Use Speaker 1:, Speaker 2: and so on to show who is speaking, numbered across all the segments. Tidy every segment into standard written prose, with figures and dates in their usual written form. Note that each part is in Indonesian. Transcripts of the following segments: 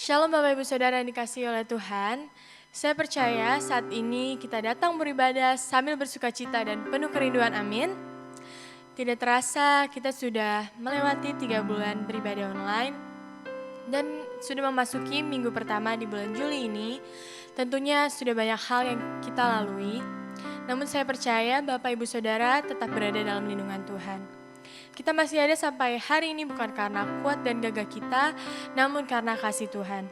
Speaker 1: Shalom Bapak Ibu Saudara yang dikasihi oleh Tuhan. Saya percaya saat ini kita datang beribadah sambil bersuka cita dan penuh kerinduan, amin. Tidak terasa kita sudah melewati 3 bulan beribadah online dan sudah memasuki minggu pertama di bulan Juli ini. Tentunya sudah banyak hal yang kita lalui, namun saya percaya Bapak Ibu Saudara tetap berada dalam lindungan Tuhan. Kita masih ada sampai hari ini bukan karena kuat dan gagah kita, namun karena kasih Tuhan.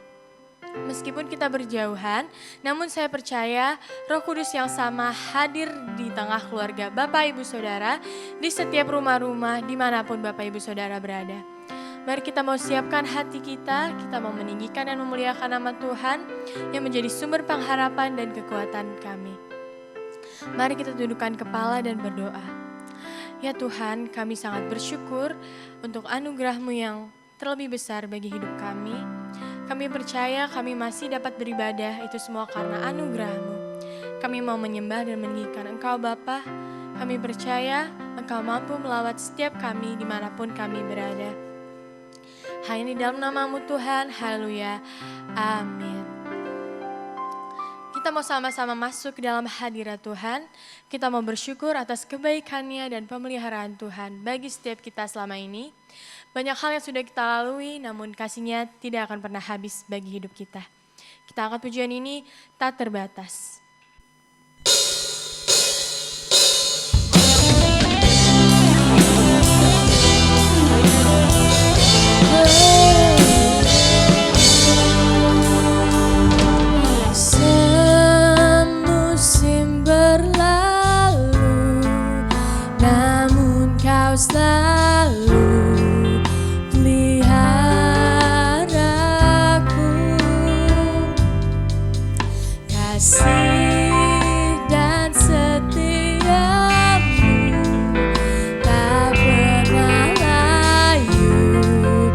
Speaker 1: Meskipun kita berjauhan, namun saya percaya Roh Kudus yang sama hadir di tengah keluarga Bapak Ibu Saudara, di setiap rumah-rumah dimanapun Bapak Ibu Saudara berada. Mari kita mau siapkan hati kita mau meninggikan dan memuliakan nama Tuhan yang menjadi sumber pengharapan dan kekuatan kami. Mari kita tundukkan kepala dan berdoa. Ya Tuhan, kami sangat bersyukur untuk anugerah-Mu yang terlebih besar bagi hidup kami. Kami percaya kami masih dapat beribadah, itu semua karena anugerah-Mu. Kami mau menyembah dan meninggikan Engkau Bapa. Kami percaya Engkau mampu melawat setiap kami dimanapun kami berada. Hanya di dalam nama-Mu Tuhan, haleluya, amin. Kita mau sama-sama masuk ke dalam hadirat Tuhan. Kita mau bersyukur atas kebaikan-Nya dan pemeliharaan Tuhan bagi setiap kita selama ini. Banyak hal yang sudah kita lalui, namun kasih-Nya tidak akan pernah habis bagi hidup kita. Kita angkat pujian ini tak terbatas.
Speaker 2: Selalu peliharaku, kasih dan setiamu tak pernah layu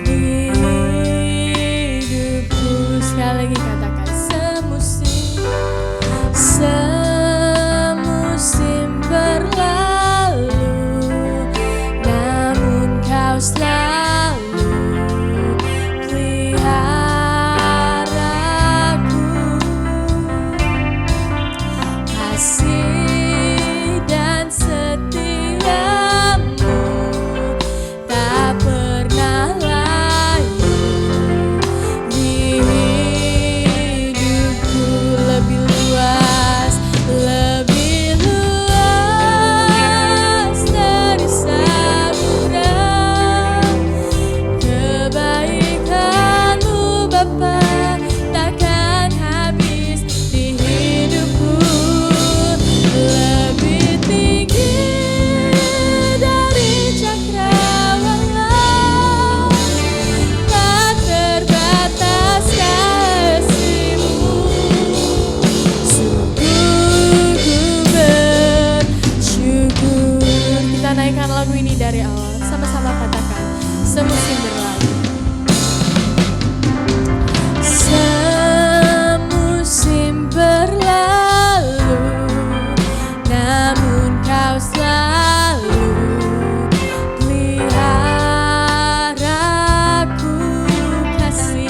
Speaker 2: di hidupku. Sekali lagi katakan semusim berlalu, selalu peliharaku, kasih dan setiamu tak pernah layu di hidupku. Lebih luas dari samudra, kebaikan-Mu Bapa takkan habis di hidupku. Lebih tinggi dari cakrawala, tak terbatas kasih-Mu. Sungguh ku bersyukur. Kita naikkan lagu ini dari awal, sama-sama katakan semusim berlalu. Semusim berlalu, namun Kau selalu peliharaku, kasih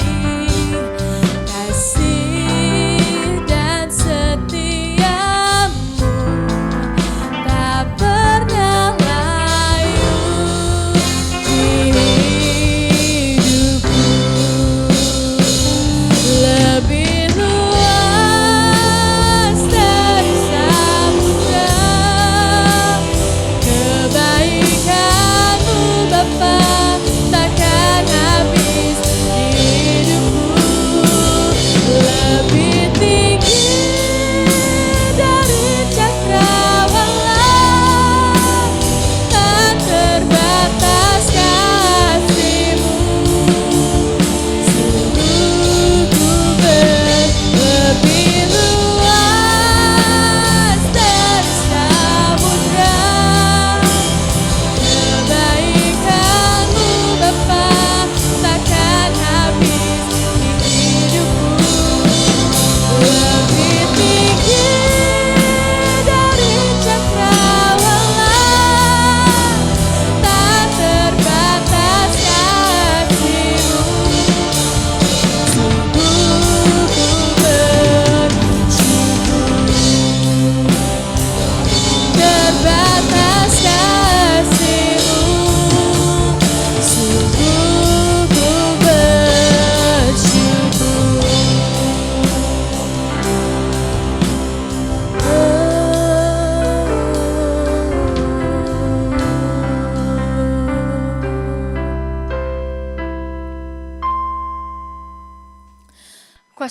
Speaker 2: dan setiamu tak pernah layu di hidupku. Lebih luas dari samudra, kebaikan-Mu Bapa takkan habis di hidupku. Lebih tinggi dari cakrawala, tak terbatas kasih-Mu. Sungguh ku lebih luas dari samudra, kebaikan-Mu Bapa takkan habis di hidupku.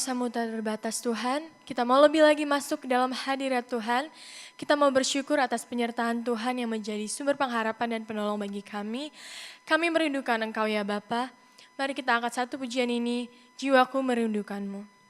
Speaker 1: kuasa-Mu tak terbatas Tuhan, kita mau lebih lagi masuk ke dalam hadirat Tuhan. Kita mau bersyukur atas penyertaan Tuhan yang menjadi sumber pengharapan dan penolong bagi kami. Kami merindukan Engkau ya Bapa. Mari kita angkat satu pujian ini, jiwaku merindukan-Mu.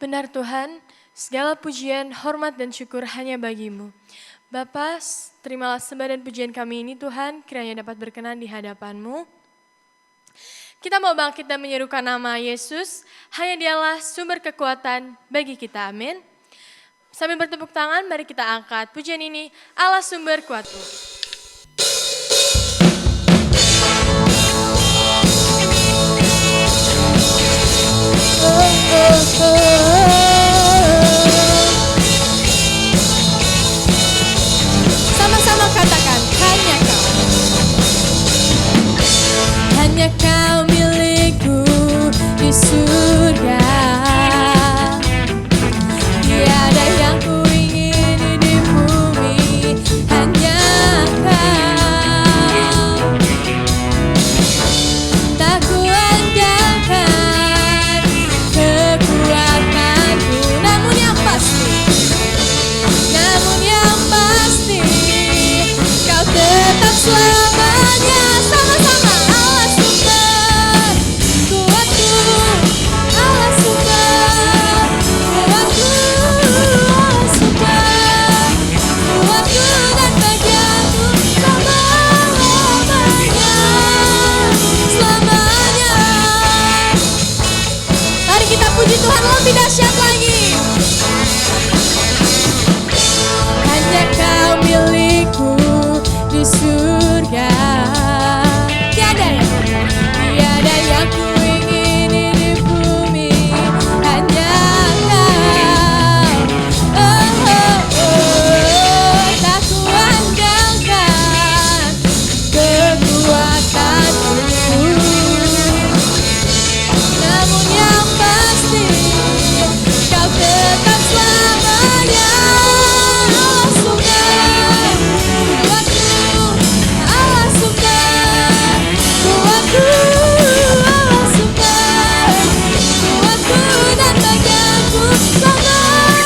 Speaker 1: Benar Tuhan, segala pujian, hormat dan syukur hanya bagimu. Bapa, terimalah sembah dan pujian kami ini Tuhan, kiranya dapat berkenan di hadapan-Mu. Kita mau bangkit dan menyerukan nama Yesus, hanya Dialah sumber kekuatan bagi kita, amin. Sambil bertepuk tangan, mari kita angkat pujian ini, Allah sumber kuatku.
Speaker 2: Sama-sama katakan, hanya Kau. Hanya Kau milikku di surga. Tiada yang ku ingini di bumi, hanya Kau. Tak ku andalkan kekuatanku, namun yang pasti Kau tetap selamanya. Sama-sama, Allah sumber kuatku, Allah sumber kuatku, Allah sumber kuatku dan bagianku selamanya, selamanya. Mari kita puji Tuhan lebih dahsyat lagi. Hanya Kau milikku di surga. Tiada yang ku ingini di bumi, hanya Kau. Tak ku andalkan kekuatanku, namun yang pasti Kau tetap selamanya. Allah sumber kuatku, Allah sumber kuatku, Allah sumber kuatku dan bagianku selamanya.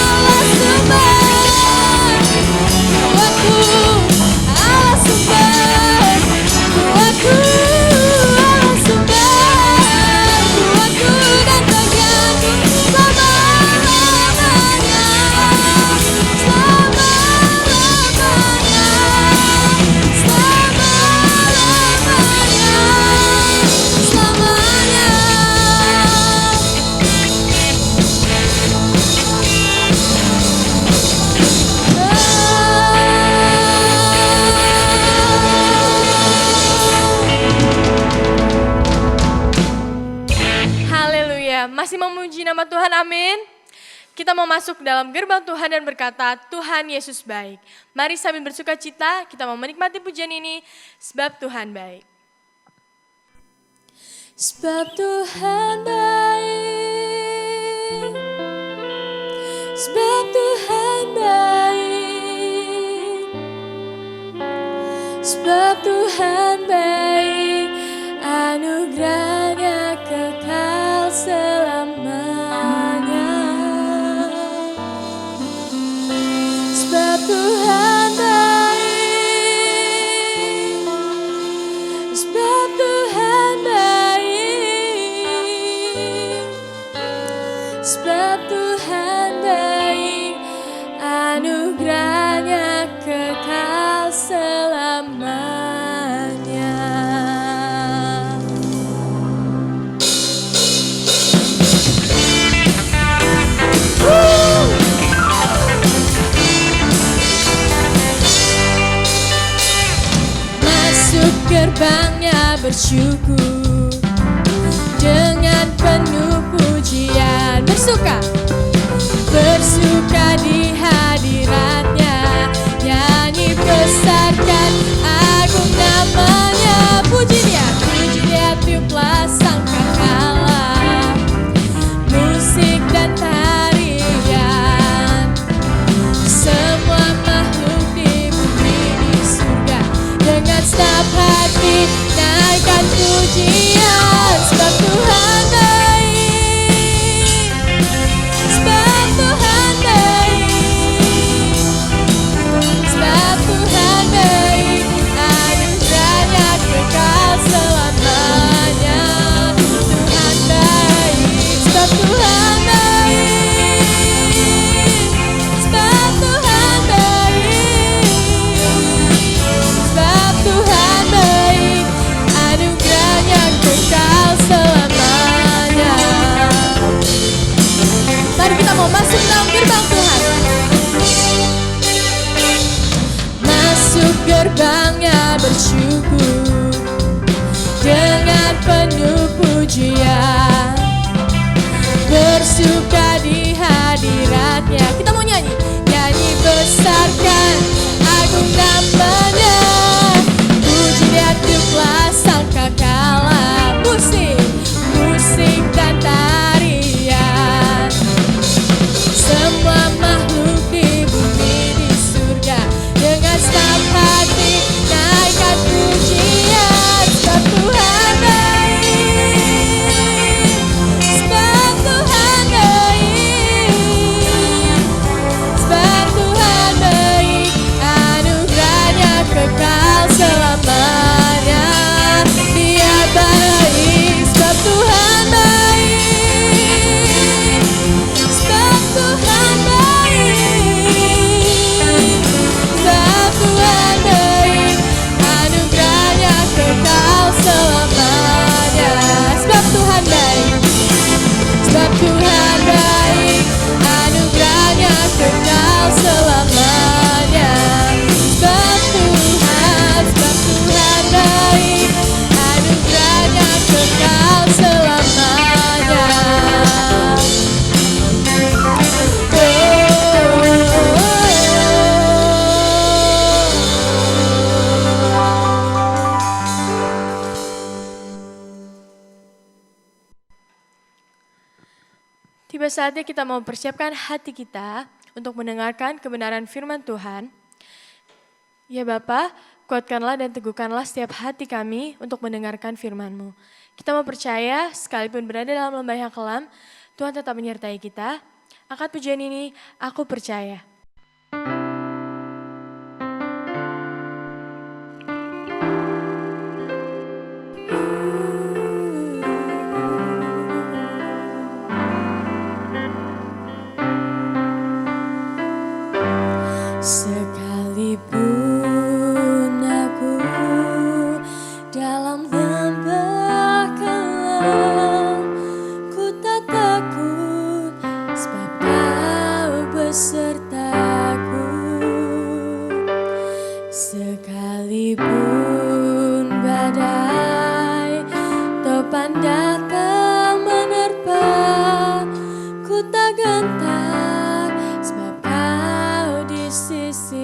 Speaker 2: Allah sumber kuatku, Allah sumber kuatku, Allah sumber kuatku dan bagianku selamanya, selamanya.
Speaker 1: Haleluya, masih memuji nama Tuhan, amin. Kita mau masuk dalam gerbang Tuhan dan berkata, Tuhan Yesus baik. Mari sambil bersuka cita, kita mau menikmati pujian ini, sebab Tuhan baik.
Speaker 2: Sebab Tuhan baik, sebab Tuhan baik, sebab Tuhan baik, anugerahnya kekal selamanya. Sebab Tuhan baik, sebab Tuhan baik, sebab Tuhan baik, anugerahnya kekal selamanya. bersyukur dengan penuh pujian. Bersuka di hadiratnya, nyanyi besarkan agung namanya. Puji dia, tiuplah sangkakala, musik dan tarian. Semua makhluk di bumi di surga, dengan segenap hati naikkan pujian. Sebab Tuhan baik, sebab Tuhan baik, sebab Tuhan baik, anugerahnya kekal selamanya. Tuhan baik, sebab Tuhan baik, sebab Tuhan baik, sebab Tuhan baik, anugerahnya kekal selamanya. Mari kita mau masuk dalam gerbang Tuhan. Masuk gerbangnya bersyukur dengan penuh pujian, bersuka di hadiratnya. Kita mau nyanyi, nyanyi besarkan agung namanya. Puji dia tiuplah sangkakala, musik dan tarian. Semua makhluk di bumi di surga, dengan segenap hati naikkan pujian. Sebab Tuhan baik, sebab Tuhan baik, sebab Tuhan baik, anugerahnya kekal selamanya. Dia baik, sebab Tuhan baik, sebab Tuhan baik, sebab Tuhan baik, anugerahnya kekal selamanya. Sebab Tuhan baik, sebab Tuhan baik, anugerahnya kekal selamanya. Sebab Tuhan baik, anugerahnya kekal selamanya.
Speaker 1: Tiba saatnya kita mau persiapkan hati kita untuk mendengarkan kebenaran firman Tuhan. Ya Bapa, kuatkanlah dan teguhkanlah setiap hati kami untuk mendengarkan firman-Mu. Kita mau percaya sekalipun berada dalam lembah yang kelam, Tuhan tetap menyertai kita. Angkat pujian ini, aku percaya.
Speaker 2: Sekalipun aku dalam lembah kelam, ku tak takut, sebab Kau besertaku. Sekalipun badai topan datang menerpa, ku tak gentar, sebab Kau di sisi.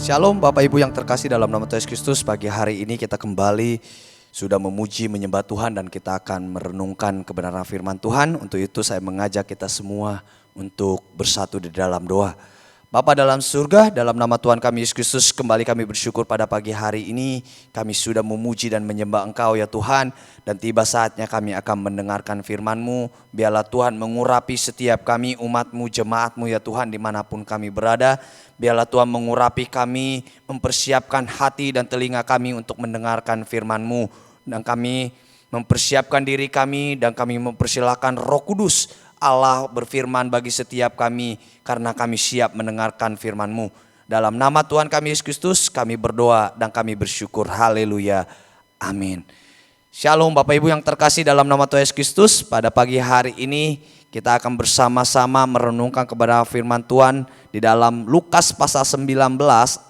Speaker 3: Shalom Bapak Ibu yang terkasih dalam nama Tuhan Yesus Kristus. Pagi hari ini kita kembali sudah memuji menyembah Tuhan dan kita akan merenungkan kebenaran firman Tuhan. Untuk itu saya mengajak kita semua untuk bersatu di dalam doa. Bapa dalam surga, dalam nama Tuhan kami Yesus Kristus, kembali kami bersyukur pada pagi hari ini. Kami sudah memuji dan menyembah Engkau ya Tuhan. Dan tiba saatnya kami akan mendengarkan firman-Mu. Biarlah Tuhan mengurapi setiap kami, umat-Mu, jemaat-Mu ya Tuhan, dimanapun kami berada. Biarlah Tuhan mengurapi kami, mempersiapkan hati dan telinga kami untuk mendengarkan firman-Mu. Dan kami mempersiapkan diri kami dan kami mempersilahkan Roh Kudus Allah berfirman bagi setiap kami, karena kami siap mendengarkan firman-Mu. Dalam nama Tuhan kami Yesus Kristus kami berdoa dan kami bersyukur. Haleluya. Amin. Shalom Bapak Ibu yang terkasih dalam nama Tuhan Yesus Kristus. Pada pagi hari ini kita akan bersama-sama merenungkan kepada firman Tuhan di dalam Lukas pasal 19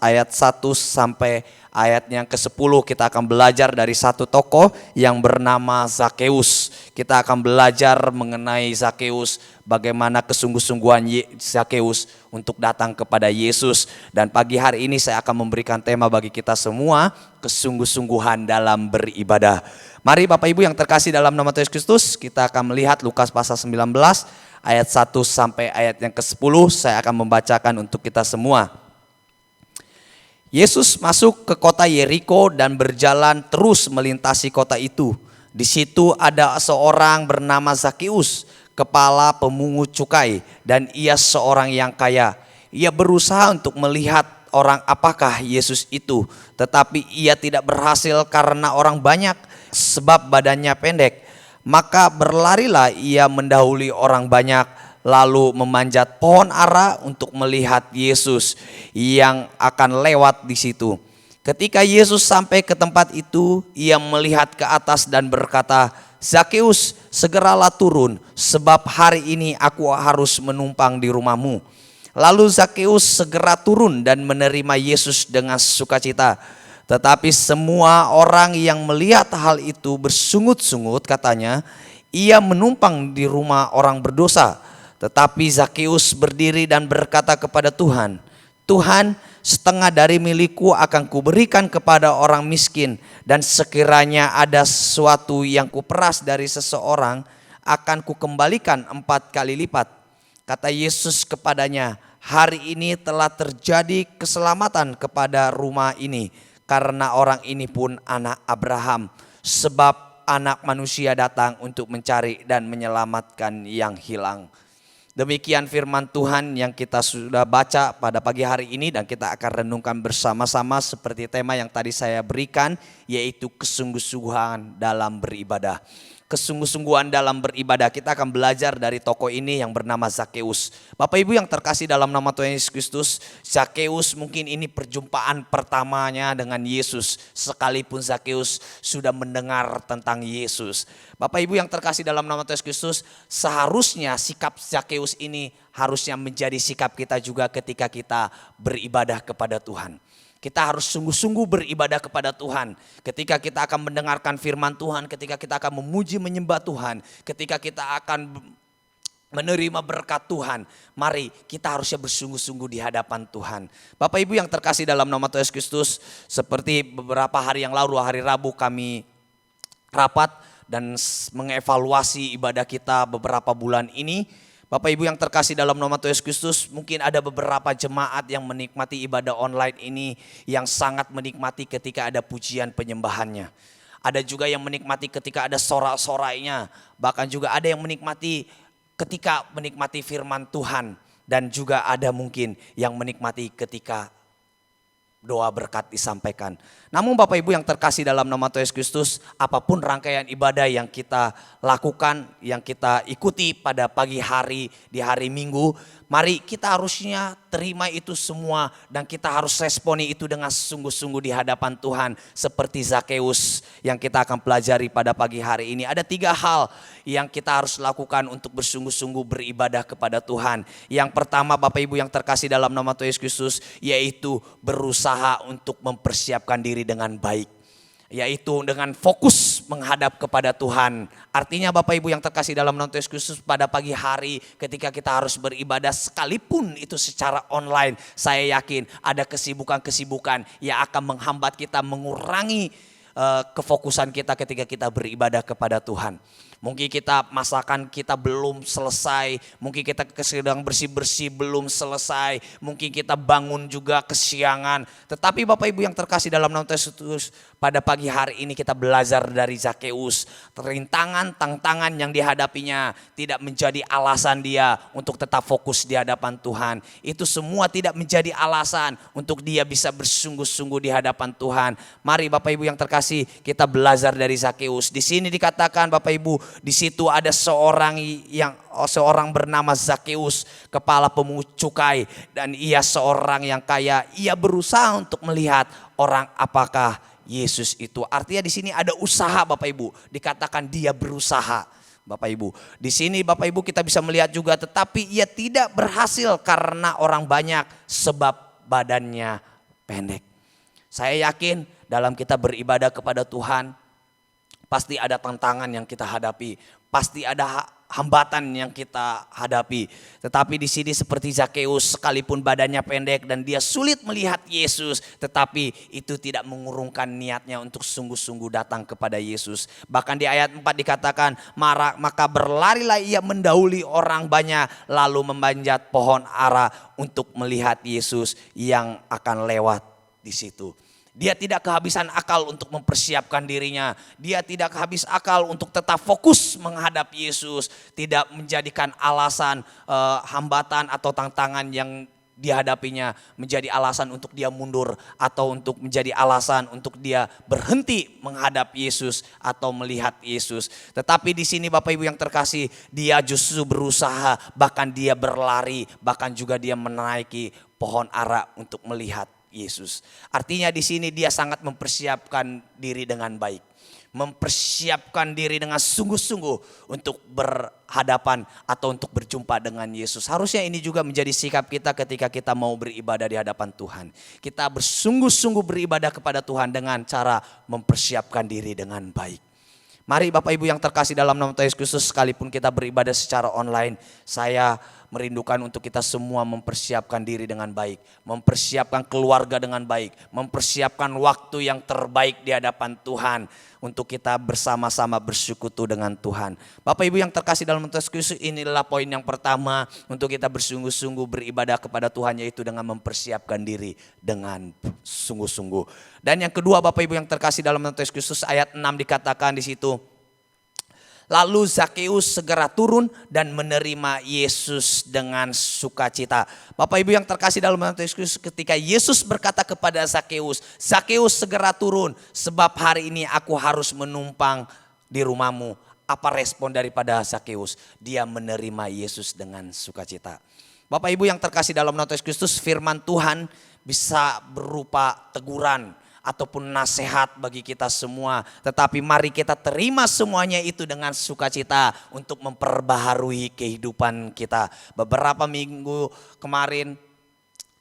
Speaker 3: ayat 1 sampai ayat yang ke-10. Kita akan belajar dari satu tokoh yang bernama Zakeus. Kita akan belajar mengenai Zakeus, bagaimana kesungguh-sungguhan Zakeus untuk datang kepada Yesus. Dan pagi hari ini saya akan memberikan tema bagi kita semua, kesungguh-sungguhan dalam beribadah. Mari Bapak Ibu yang terkasih dalam nama Tuhan Yesus Kristus, kita akan melihat Lukas pasal 19 ayat 1 sampai ayat yang ke-10. Saya akan membacakan untuk kita semua. Yesus masuk ke kota Yeriko dan berjalan terus melintasi kota itu. Di situ ada seorang bernama Zakeus, kepala pemungut cukai, dan ia seorang yang kaya. Ia berusaha untuk melihat orang apakah Yesus itu, tetapi ia tidak berhasil karena orang banyak, sebab badannya pendek. Maka berlarilah ia mendahului orang banyak, lalu memanjat pohon ara untuk melihat Yesus yang akan lewat di situ. Ketika Yesus sampai ke tempat itu, ia melihat ke atas dan berkata, "Zakeus, segeralah turun, sebab hari ini aku harus menumpang di rumahmu." Lalu Zakeus segera turun dan menerima Yesus dengan sukacita. Tetapi semua orang yang melihat hal itu bersungut-sungut, katanya, "Ia menumpang di rumah orang berdosa." Tetapi Zakeus berdiri dan berkata kepada Tuhan, "Tuhan, setengah dari milikku akan kuberikan kepada orang miskin, dan sekiranya ada sesuatu yang kuperas dari seseorang, akan kukembalikan 4 kali lipat." Kata Yesus kepadanya, "Hari ini telah terjadi keselamatan kepada rumah ini, karena orang ini pun anak Abraham, sebab Anak Manusia datang untuk mencari dan menyelamatkan yang hilang." Demikian firman Tuhan yang kita sudah baca pada pagi hari ini, dan kita akan renungkan bersama-sama seperti tema yang tadi saya berikan, yaitu kesungguh-sungguhan dalam beribadah. Kesungguh-sungguhan dalam beribadah. Kita akan belajar dari tokoh ini yang bernama Zakeus. Bapak Ibu yang terkasih dalam nama Tuhan Yesus Kristus, Zakeus mungkin ini perjumpaan pertamanya dengan Yesus, sekalipun Zakeus sudah mendengar tentang Yesus. Bapak Ibu yang terkasih dalam nama Tuhan Yesus Kristus, seharusnya sikap Zakeus ini harusnya menjadi sikap kita juga ketika kita beribadah kepada Tuhan. Kita harus sungguh-sungguh beribadah kepada Tuhan. Ketika kita akan mendengarkan firman Tuhan, ketika kita akan memuji menyembah Tuhan, ketika kita akan menerima berkat Tuhan, mari kita harusnya bersungguh-sungguh di hadapan Tuhan. Bapak Ibu yang terkasih dalam nama Tuhan Yesus Kristus, seperti beberapa hari yang lalu, hari Rabu kami rapat dan mengevaluasi ibadah kita beberapa bulan ini. Bapak Ibu yang terkasih dalam nama Tuhan Yesus Kristus, mungkin ada beberapa jemaat yang menikmati ibadah online ini, yang sangat menikmati ketika ada pujian penyembahannya. Ada juga yang menikmati ketika ada sorak-sorainya, bahkan juga ada yang menikmati ketika menikmati firman Tuhan, dan juga ada mungkin yang menikmati ketika doa berkat disampaikan. Namun Bapak Ibu yang terkasih dalam nama Tuhan Yesus Kristus, apapun rangkaian ibadah yang kita lakukan, yang kita ikuti pada pagi hari, di hari Minggu, mari kita harusnya terima itu semua dan kita harus responi itu dengan sungguh-sungguh di hadapan Tuhan. Seperti Zakeus yang kita akan pelajari pada pagi hari ini. Ada 3 hal yang kita harus lakukan untuk bersungguh-sungguh beribadah kepada Tuhan. Yang pertama Bapak Ibu yang terkasih dalam nama Tuhan Yesus Kristus, yaitu berusaha untuk mempersiapkan diri dengan baik. Yaitu dengan fokus fokus menghadap kepada Tuhan. Artinya Bapak Ibu yang terkasih dalam nama Yesus Kristus, pada pagi hari ketika kita harus beribadah sekalipun itu secara online, saya yakin ada kesibukan-kesibukan yang akan menghambat kita, mengurangi kefokusan kita ketika kita beribadah kepada Tuhan. Mungkin masakan kita belum selesai, mungkin kita sedang bersih-bersih belum selesai, mungkin kita bangun juga kesiangan. Tetapi Bapak Ibu yang terkasih dalam nama Yesus, pada pagi hari ini kita belajar dari Zakeus. Tantangan yang dihadapinya tidak menjadi alasan dia untuk tetap fokus di hadapan Tuhan. Itu semua tidak menjadi alasan untuk dia bisa bersungguh-sungguh di hadapan Tuhan. Mari Bapak Ibu yang terkasih, kita belajar dari Zakeus. Di sini dikatakan Bapak Ibu, di situ ada seorang bernama Zakeus, kepala pemungut cukai, dan ia seorang yang kaya. Ia berusaha untuk melihat orang apakah Yesus itu. Artinya di sini ada usaha Bapak Ibu. Dikatakan dia berusaha. Bapak Ibu, di sini Bapak Ibu kita bisa melihat juga, tetapi ia tidak berhasil karena orang banyak, sebab badannya pendek. Saya yakin dalam kita beribadah kepada Tuhan, pasti ada tantangan yang kita hadapi, pasti ada hambatan yang kita hadapi. Tetapi di sini seperti Zakeus, sekalipun badannya pendek dan dia sulit melihat Yesus, tetapi itu tidak mengurungkan niatnya untuk sungguh-sungguh datang kepada Yesus. Bahkan di ayat 4 dikatakan, maka berlarilah ia mendahului orang banyak, lalu memanjat pohon ara untuk melihat Yesus yang akan lewat di situ. Dia tidak kehabisan akal untuk mempersiapkan dirinya. Dia tidak kehabis akal untuk tetap fokus menghadap Yesus. Tidak menjadikan alasan hambatan atau tantangan yang dihadapinya menjadi alasan untuk dia mundur, atau untuk menjadi alasan untuk dia berhenti menghadap Yesus atau melihat Yesus. Tetapi di sini Bapak Ibu yang terkasih, dia justru berusaha, bahkan dia berlari, bahkan juga dia menaiki pohon ara untuk melihat Yesus. Artinya di sini dia sangat mempersiapkan diri dengan baik. Mempersiapkan diri dengan sungguh-sungguh untuk berhadapan atau untuk berjumpa dengan Yesus. Harusnya ini juga menjadi sikap kita ketika kita mau beribadah di hadapan Tuhan. Kita bersungguh-sungguh beribadah kepada Tuhan dengan cara mempersiapkan diri dengan baik. Mari Bapak Ibu yang terkasih dalam nama Yesus Kristus, sekalipun kita beribadah secara online, saya merindukan untuk kita semua mempersiapkan diri dengan baik, mempersiapkan keluarga dengan baik, mempersiapkan waktu yang terbaik di hadapan Tuhan untuk kita bersama-sama bersekutu dengan Tuhan. Bapak Ibu yang terkasih dalam Yesus Kristus, inilah poin yang pertama untuk kita bersungguh-sungguh beribadah kepada Tuhan, yaitu dengan mempersiapkan diri dengan sungguh-sungguh. Dan yang kedua Bapak Ibu yang terkasih dalam Yesus Kristus, ayat 6 dikatakan di situ, lalu Zakeus segera turun dan menerima Yesus dengan sukacita. Bapak Ibu yang terkasih dalam nama Yesus Kristus, ketika Yesus berkata kepada Zakeus, Zakeus segera turun sebab hari ini aku harus menumpang di rumahmu. Apa respon daripada Zakeus? Dia menerima Yesus dengan sukacita. Bapak Ibu yang terkasih dalam nama Yesus Kristus, firman Tuhan bisa berupa teguran ataupun nasihat bagi kita semua. Tetapi mari kita terima semuanya itu dengan sukacita untuk memperbaharui kehidupan kita. Beberapa minggu kemarin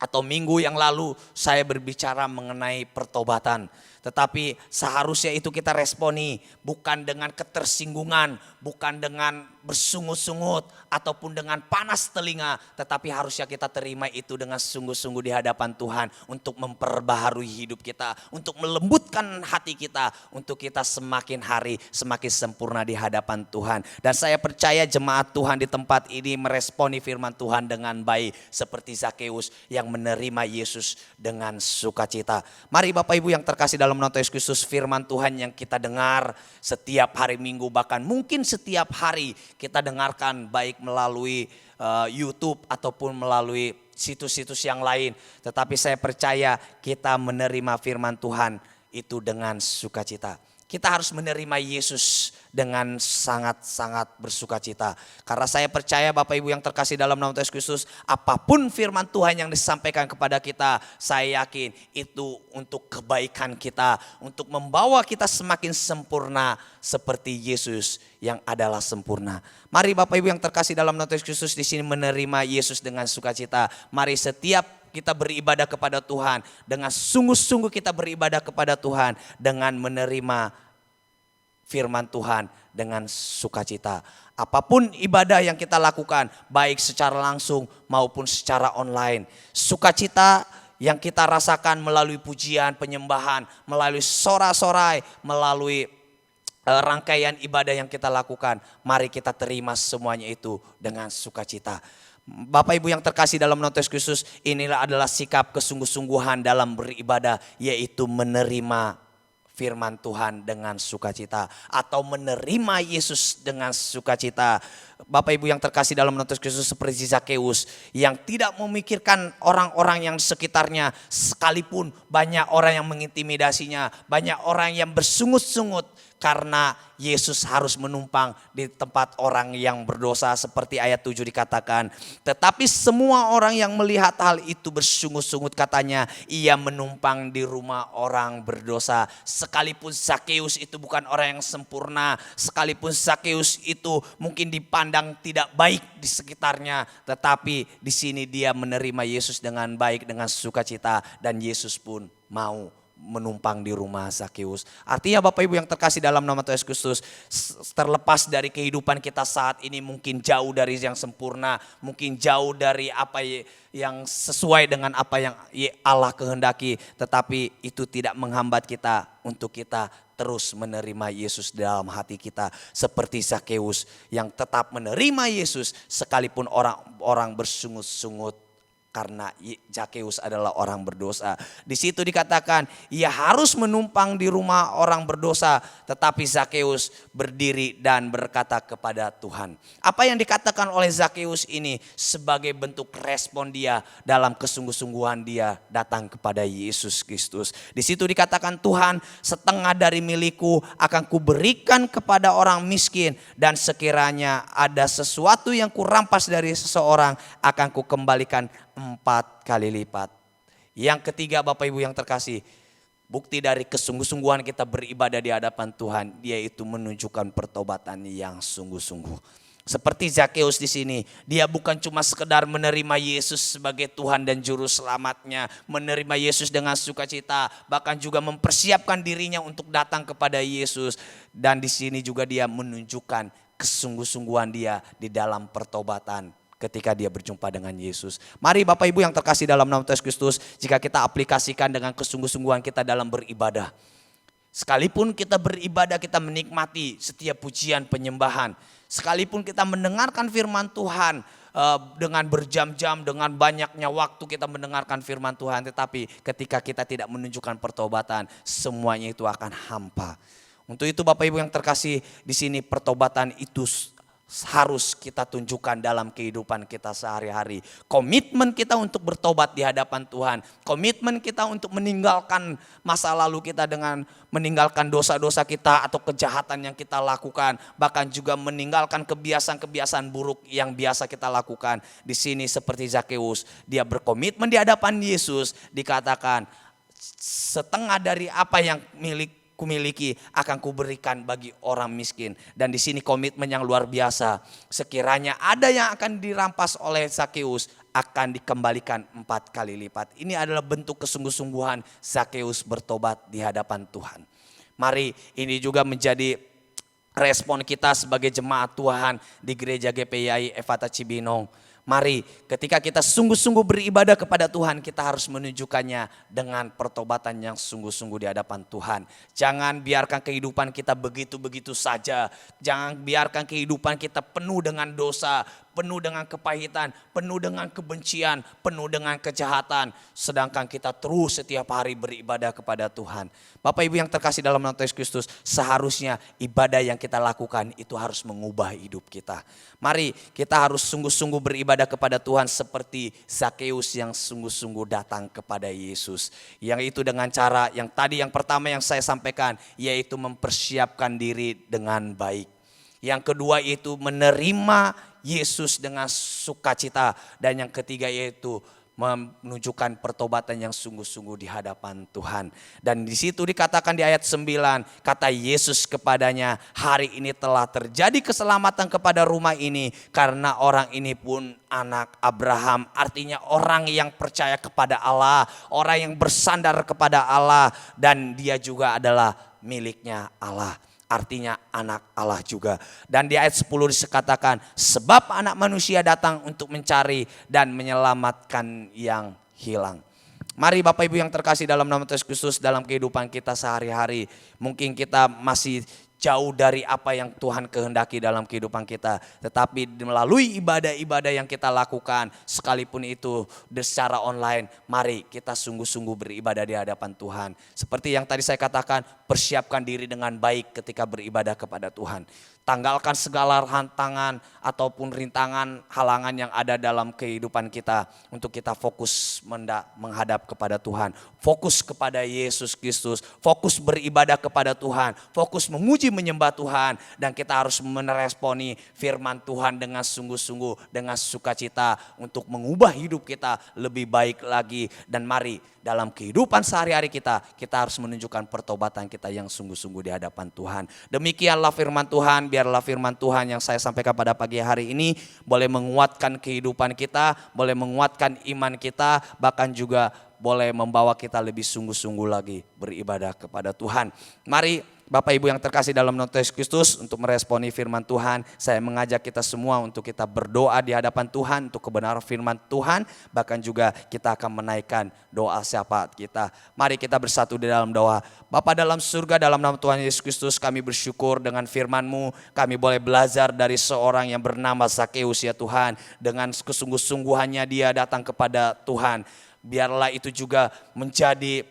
Speaker 3: atau minggu yang lalu saya berbicara mengenai pertobatan. Tetapi seharusnya itu kita responi bukan dengan ketersinggungan, bukan dengan bersungut-sungut ataupun dengan panas telinga, tetapi harusnya kita terima itu dengan sungguh-sungguh di hadapan Tuhan untuk memperbaharui hidup kita, untuk melembutkan hati kita, untuk kita semakin hari semakin sempurna di hadapan Tuhan. Dan saya percaya jemaat Tuhan di tempat ini meresponi firman Tuhan dengan baik seperti Zakeus yang menerima Yesus dengan sukacita. Mari Bapak Ibu yang terkasih dalam nama Yesus Kristus, firman Tuhan yang kita dengar setiap hari Minggu, bahkan mungkin setiap hari kita dengarkan baik melalui YouTube ataupun melalui situs-situs yang lain. Tetapi saya percaya kita menerima firman Tuhan itu dengan sukacita. Kita harus menerima Yesus dengan sangat-sangat bersukacita. Karena saya percaya Bapak Ibu yang terkasih dalam nama Yesus Kristus, apapun firman Tuhan yang disampaikan kepada kita, saya yakin itu untuk kebaikan kita, untuk membawa kita semakin sempurna seperti Yesus yang adalah sempurna. Mari Bapak Ibu yang terkasih dalam nama Yesus Kristus di sini menerima Yesus dengan sukacita. Mari setiap kita beribadah kepada Tuhan dengan sungguh-sungguh, kita beribadah kepada Tuhan dengan menerima firman Tuhan dengan sukacita. Apapun ibadah yang kita lakukan, baik secara langsung maupun secara online, sukacita yang kita rasakan melalui pujian, penyembahan, melalui sorak-sorai, melalui rangkaian ibadah yang kita lakukan, mari kita terima semuanya itu dengan sukacita. Bapak Ibu yang terkasih dalam nama Tuhan Yesus, inilah adalah sikap kesungguh-sungguhan dalam beribadah, yaitu menerima firman Tuhan dengan sukacita atau menerima Yesus dengan sukacita. Bapak Ibu yang terkasih dalam nama Tuhan Yesus, seperti Zakeus yang tidak memikirkan orang-orang yang di sekitarnya, sekalipun banyak orang yang mengintimidasinya, banyak orang yang bersungut-sungut karena Yesus harus menumpang di tempat orang yang berdosa, seperti ayat 7 dikatakan. Tetapi semua orang yang melihat hal itu bersungut-sungut, katanya ia menumpang di rumah orang berdosa. Sekalipun Zakeus itu bukan orang yang sempurna, sekalipun Zakeus itu mungkin dipandang tidak baik di sekitarnya, tetapi di sini dia menerima Yesus dengan baik, dengan sukacita, dan Yesus pun mau menumpang di rumah Zakeus. Artinya Bapak Ibu yang terkasih dalam nama Tuhan Yesus Kristus, terlepas dari kehidupan kita saat ini mungkin jauh dari yang sempurna, mungkin jauh dari apa yang sesuai dengan apa yang Allah kehendaki, tetapi itu tidak menghambat kita untuk kita terus menerima Yesus dalam hati kita, seperti Zakeus yang tetap menerima Yesus sekalipun orang-orang bersungut-sungut karena Zakeus adalah orang berdosa. Di situ dikatakan ia harus menumpang di rumah orang berdosa, tetapi Zakeus berdiri dan berkata kepada Tuhan. Apa yang dikatakan oleh Zakeus ini sebagai bentuk respon dia dalam kesungguh-sungguhan dia datang kepada Yesus Kristus. Di situ dikatakan, Tuhan, setengah dari milikku akan kuberikan kepada orang miskin, dan sekiranya ada sesuatu yang kurampas dari seseorang akan kukembalikan 4 kali lipat. Yang ketiga Bapak Ibu yang terkasih, bukti dari kesungguh-sungguhan kita beribadah di hadapan Tuhan, yaitu menunjukkan pertobatan yang sungguh-sungguh. Seperti Zakeus di sini, dia bukan cuma sekedar menerima Yesus sebagai Tuhan dan Juru Selamatnya, menerima Yesus dengan sukacita, bahkan juga mempersiapkan dirinya untuk datang kepada Yesus. Dan di sini juga dia menunjukkan kesungguh-sungguhan dia di dalam pertobatan ketika dia berjumpa dengan Yesus. Mari Bapak Ibu yang terkasih dalam nama Tuhan Yesus Kristus, jika kita aplikasikan dengan kesungguh-sungguhan kita dalam beribadah. Sekalipun kita beribadah, kita menikmati setiap pujian penyembahan. Sekalipun kita mendengarkan firman Tuhan dengan berjam-jam, dengan banyaknya waktu kita mendengarkan firman Tuhan. Tetapi ketika kita tidak menunjukkan pertobatan, semuanya itu akan hampa. Untuk itu Bapak Ibu yang terkasih, di sini pertobatan itu harus kita tunjukkan dalam kehidupan kita sehari-hari. Komitmen kita untuk bertobat di hadapan Tuhan. Komitmen kita untuk meninggalkan masa lalu kita dengan meninggalkan dosa-dosa kita atau kejahatan yang kita lakukan. Bahkan juga meninggalkan kebiasaan-kebiasaan buruk yang biasa kita lakukan. Di sini seperti Zakeus, dia berkomitmen di hadapan Yesus, dikatakan setengah dari apa yang kumiliki akan kuberikan bagi orang miskin. Dan di sini komitmen yang luar biasa. Sekiranya ada yang akan dirampas oleh Zakeus, akan dikembalikan 4 kali lipat. Ini adalah bentuk kesungguh-sungguhan Zakeus bertobat di hadapan Tuhan. Mari ini juga menjadi respon kita sebagai jemaat Tuhan di gereja GPI Efata Cibinong. Mari ketika kita sungguh-sungguh beribadah kepada Tuhan, kita harus menunjukkannya dengan pertobatan yang sungguh-sungguh di hadapan Tuhan. Jangan biarkan kehidupan kita begitu-begitu saja. Jangan biarkan kehidupan kita penuh dengan dosa, penuh dengan kepahitan, penuh dengan kebencian, penuh dengan kejahatan. Sedangkan kita terus setiap hari beribadah kepada Tuhan. Bapak Ibu yang terkasih dalam nama Yesus Kristus, seharusnya ibadah yang kita lakukan itu harus mengubah hidup kita. Mari kita harus sungguh-sungguh beribadah kepada Tuhan seperti Zakeus yang sungguh-sungguh datang kepada Yesus. Yang itu dengan cara yang tadi yang pertama yang saya sampaikan, yaitu mempersiapkan diri dengan baik. Yang kedua yaitu menerima Yesus dengan sukacita. Dan yang ketiga yaitu menunjukkan pertobatan yang sungguh-sungguh di hadapan Tuhan. Dan di situ dikatakan di ayat 9, kata Yesus kepadanya, hari ini telah terjadi keselamatan kepada rumah ini karena orang ini pun anak Abraham. Artinya orang yang percaya kepada Allah, orang yang bersandar kepada Allah, dan dia juga adalah miliknya Allah. artinya anak Allah juga. Dan di ayat 10 dikatakan, sebab anak manusia datang untuk mencari dan menyelamatkan yang hilang. Mari Bapak Ibu yang terkasih dalam nama Tuhan Yesus Kristus, dalam kehidupan kita sehari-hari, mungkin kita masih jauh dari apa yang Tuhan kehendaki dalam kehidupan kita. Tetapi melalui ibadah-ibadah yang kita lakukan, sekalipun itu secara online, mari kita sungguh-sungguh beribadah di hadapan Tuhan. Seperti yang tadi saya katakan, persiapkan diri dengan baik ketika beribadah kepada Tuhan. Tanggalkan segala hantangan ataupun rintangan, halangan yang ada dalam kehidupan kita untuk kita fokus menghadap kepada Tuhan. Fokus kepada Yesus Kristus, fokus beribadah kepada Tuhan, fokus memuji menyembah Tuhan. Dan kita harus meresponi firman Tuhan dengan sungguh-sungguh, dengan sukacita untuk mengubah hidup kita lebih baik lagi. Dan mari dalam kehidupan sehari-hari kita harus menunjukkan pertobatan kita yang sungguh-sungguh di hadapan Tuhan. Demikianlah firman Tuhan, biarlah firman Tuhan yang saya sampaikan pada pagi hari ini boleh menguatkan kehidupan kita, boleh menguatkan iman kita, bahkan juga boleh membawa kita lebih sungguh-sungguh lagi beribadah kepada Tuhan. Mari Bapak Ibu yang terkasih dalam nama Yesus Kristus, untuk meresponi firman Tuhan, saya mengajak kita semua untuk kita berdoa di hadapan Tuhan untuk kebenaran firman Tuhan, bahkan juga kita akan menaikkan doa syafaat kita. Mari kita bersatu di dalam doa. Bapa dalam surga, dalam nama Tuhan Yesus Kristus, kami bersyukur dengan firman-Mu, kami boleh belajar dari seorang yang bernama Zakeus ya Tuhan. Dengan kesungguh-sungguhannya dia datang kepada Tuhan. Biarlah itu juga menjadi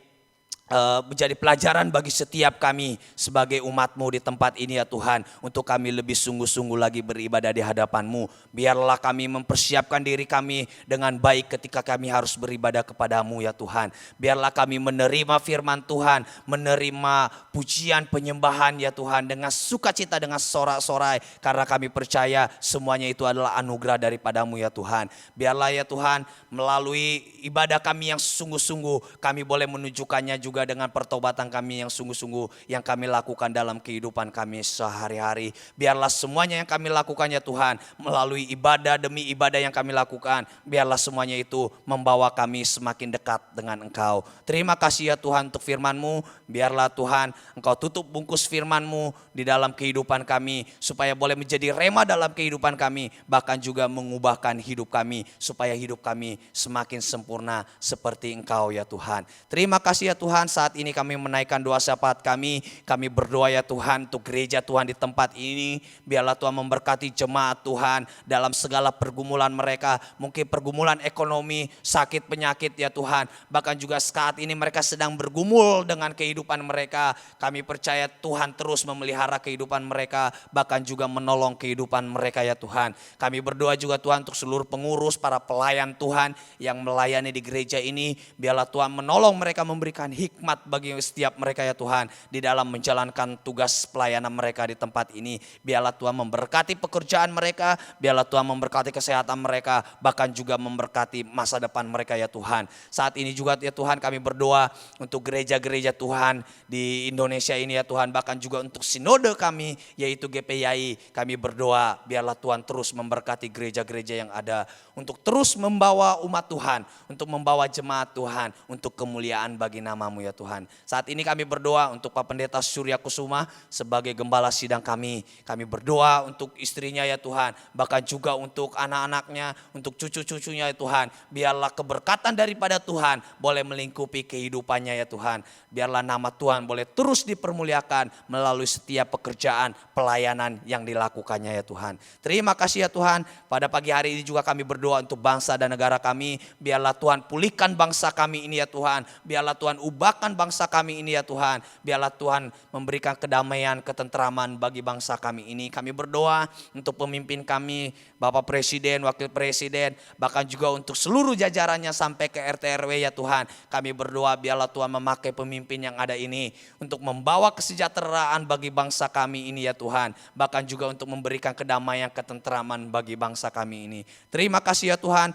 Speaker 3: pelajaran bagi setiap kami sebagai umat-Mu di tempat ini ya Tuhan. Untuk kami lebih sungguh-sungguh lagi beribadah di hadapan-Mu. Biarlah kami mempersiapkan diri kami dengan baik ketika kami harus beribadah kepada-Mu ya Tuhan. Biarlah kami menerima firman Tuhan, menerima pujian penyembahan ya Tuhan dengan sukacita, dengan sorak-sorai. Karena kami percaya semuanya itu adalah anugerah daripada-Mu ya Tuhan. Biarlah ya Tuhan melalui ibadah kami yang sungguh-sungguh, kami boleh menunjukkannya juga dengan pertobatan kami yang sungguh-sungguh yang kami lakukan dalam kehidupan kami sehari-hari. Biarlah semuanya yang kami lakukan ya Tuhan, melalui ibadah demi ibadah yang kami lakukan, biarlah semuanya itu membawa kami semakin dekat dengan Engkau. Terima kasih ya Tuhan untuk firman-Mu. Biarlah Tuhan Engkau tutup bungkus firman-Mu di dalam kehidupan kami, supaya boleh menjadi rema dalam kehidupan kami, bahkan juga mengubahkan hidup kami, supaya hidup kami semakin sempurna seperti Engkau ya Tuhan. Terima kasih ya Tuhan. Saat ini kami menaikkan doa syafaat kami berdoa ya Tuhan untuk gereja Tuhan di tempat ini. Biarlah Tuhan memberkati jemaat Tuhan dalam segala pergumulan mereka, mungkin pergumulan ekonomi, sakit, penyakit ya Tuhan. Bahkan juga saat ini mereka sedang bergumul dengan kehidupan mereka. Kami percaya Tuhan terus memelihara kehidupan mereka, bahkan juga menolong kehidupan mereka ya Tuhan. Kami berdoa juga Tuhan untuk seluruh pengurus, para pelayan Tuhan yang melayani di gereja ini. Biarlah Tuhan menolong mereka, memberikan hikmat bagi setiap mereka ya Tuhan di dalam menjalankan tugas pelayanan mereka di tempat ini. Biarlah Tuhan memberkati pekerjaan mereka, biarlah Tuhan memberkati kesehatan mereka, bahkan juga memberkati masa depan mereka ya Tuhan. Saat ini juga ya Tuhan kami berdoa untuk gereja-gereja Tuhan di Indonesia ini ya Tuhan, bahkan juga untuk sinode kami yaitu GPYI. Kami berdoa biarlah Tuhan terus memberkati gereja-gereja yang ada untuk terus membawa umat Tuhan, untuk membawa jemaat Tuhan, untuk kemuliaan bagi nama-Mu ya Tuhan. Saat ini kami berdoa untuk Pak Pendeta Surya Kusuma sebagai gembala sidang kami. Kami berdoa untuk istrinya ya Tuhan, bahkan juga untuk anak-anaknya, untuk cucu-cucunya ya Tuhan. Biarlah keberkatan daripada Tuhan boleh melingkupi kehidupannya ya Tuhan. Biarlah nama Tuhan boleh terus dipermuliakan melalui setiap pekerjaan pelayanan yang dilakukannya ya Tuhan. Terima kasih ya Tuhan. Pada pagi hari ini juga kami berdoa untuk bangsa dan negara kami. Biarlah Tuhan pulihkan bangsa kami ini ya Tuhan. Biarlah Tuhan ubahkan bangsa kami ini ya Tuhan. Biarlah Tuhan memberikan kedamaian, ketentraman bagi bangsa kami ini. Kami berdoa untuk pemimpin kami, Bapak Presiden, Wakil Presiden, bahkan juga untuk seluruh jajarannya sampai ke RT RW ya Tuhan. Kami berdoa biarlah Tuhan memakai pemimpin yang ada ini untuk membawa kesejahteraan bagi bangsa kami ini ya Tuhan. Bahkan juga untuk memberikan kedamaian, ketentraman bagi bangsa kami ini. Terima kasih ya Tuhan.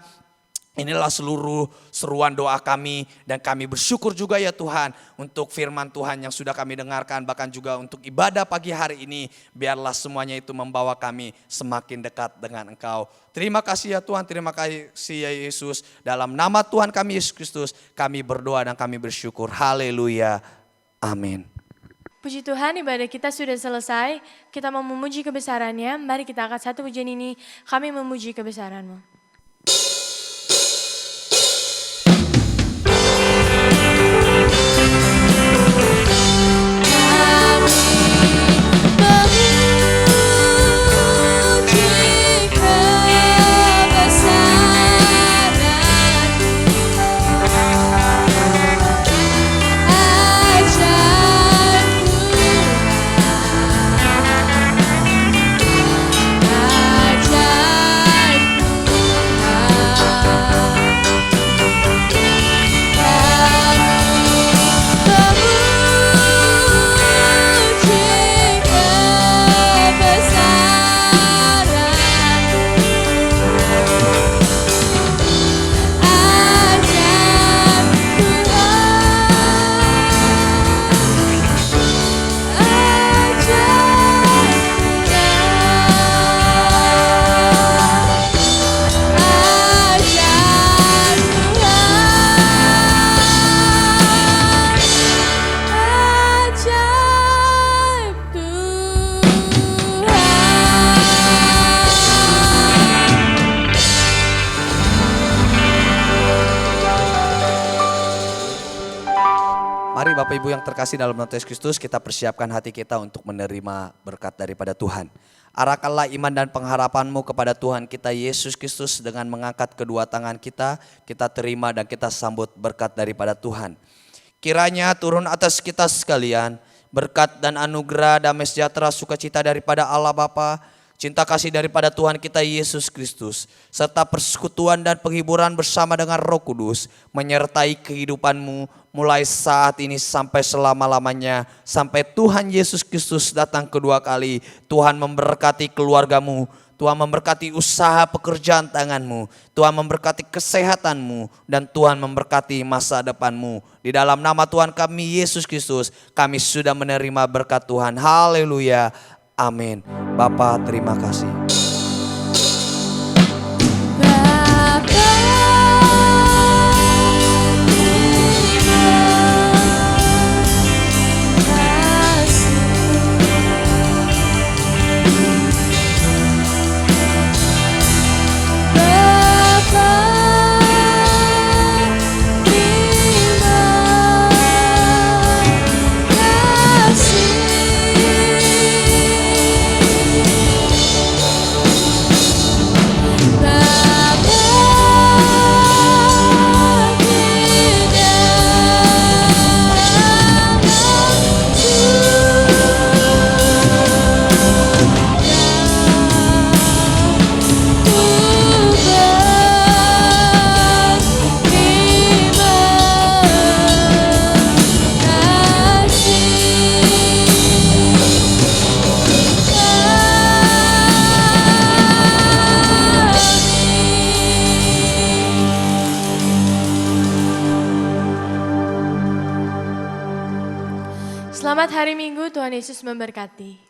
Speaker 3: Inilah seluruh seruan doa kami dan kami bersyukur juga ya Tuhan untuk firman Tuhan yang sudah kami dengarkan, bahkan juga untuk ibadah pagi hari ini. Biarlah semuanya itu membawa kami semakin dekat dengan Engkau. Terima kasih ya Tuhan, terima kasih ya Yesus. Dalam nama Tuhan kami Yesus Kristus kami berdoa dan kami bersyukur. Haleluya. Amin.
Speaker 1: Puji Tuhan, ibadah kita sudah selesai. Kita mau memuji kebesaran-Nya. Mari kita angkat satu pujian ini. Kami memuji kebesaran-Mu.
Speaker 3: Mari Bapak Ibu yang terkasih dalam nama Yesus Kristus, kita persiapkan hati kita untuk menerima berkat daripada Tuhan. Arahkanlah iman dan pengharapanmu kepada Tuhan kita Yesus Kristus dengan mengangkat kedua tangan kita terima dan kita sambut berkat daripada Tuhan. Kiranya turun atas kita sekalian berkat dan anugerah, damai sejahtera, sukacita daripada Allah Bapa, cinta kasih daripada Tuhan kita Yesus Kristus, serta persekutuan dan penghiburan bersama dengan Roh Kudus menyertai kehidupanmu mulai saat ini sampai selama-lamanya, sampai Tuhan Yesus Kristus datang kedua kali. Tuhan memberkati keluargamu, Tuhan memberkati usaha pekerjaan tanganmu, Tuhan memberkati kesehatanmu, dan Tuhan memberkati masa depanmu. Di dalam nama Tuhan kami Yesus Kristus, kami sudah menerima berkat Tuhan. Haleluya. Amin. Bapa, terima kasih. Selamat hari Minggu, Tuhan Yesus memberkati.